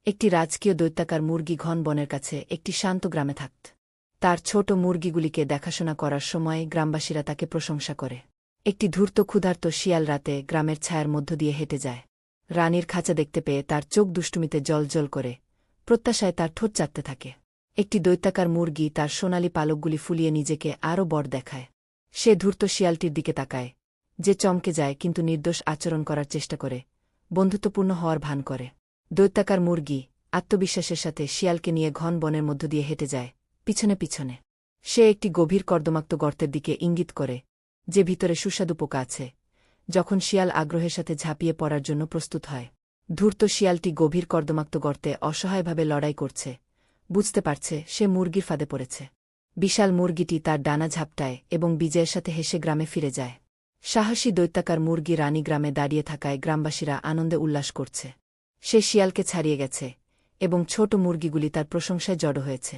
একটি রাজকীয় দৈত্যাকার মুরগি ঘন বনের কাছে একটি শান্ত গ্রামে থাকত। তার ছোট মুরগিগুলিকে দেখাশোনা করার সময় গ্রামবাসীরা তাকে প্রশংসা করে। একটি ধূর্ত ক্ষুধার্ত শিয়াল রাতে গ্রামের ছায়ার মধ্য দিয়ে হেঁটে যায়। রানীর খাঁচা দেখতে পেয়ে তার চোখ দুষ্টুমিতে জ্বলজ্বল করে, প্রত্যাশায় তার ঠোঁট চাটতে থাকে। একটি দৈত্যাকার মুরগি তার সোনালি পালকগুলি ফুলিয়ে নিজেকে আরও বড় দেখায়। সে ধূর্ত শিয়ালটির দিকে তাকায়, যে চমকে যায় কিন্তু নির্দোষ আচরণ করার চেষ্টা করে, বন্ধুত্বপূর্ণ হওয়ার ভান করে। দৈত্যাকার মুরগি আত্মবিশ্বাসের সাথে শিয়ালকে নিয়ে ঘন বনের মধ্য দিয়ে হেঁটে যায়, পিছনে পিছনে। সে একটি গভীর কর্দমাক্ত গর্তের দিকে ইঙ্গিত করে, যে ভিতরে সুস্বাদু পোকা আছে। যখন শিয়াল আগ্রহের সাথে ঝাঁপিয়ে পড়ার জন্য প্রস্তুত হয়, ধূর্ত শিয়ালটি গভীর কর্দমাক্ত গর্তে অসহায়ভাবে লড়াই করছে, বুঝতে পারছে সে মুরগির ফাঁদে পড়েছে। বিশাল মুরগিটি তার ডানা ঝাপটায় এবং বিজয়ের সাথে হেসে গ্রামে ফিরে যায়। সাহসী দৈত্যাকার মুরগি রানী গ্রামে দাঁড়িয়ে থাকায় গ্রামবাসীরা আনন্দে উল্লাস করছে। সে শিয়ালকে ছাড়িয়ে গেছে এবং ছোট মুরগিগুলি তার প্রশংসায় জড়ো হয়েছে।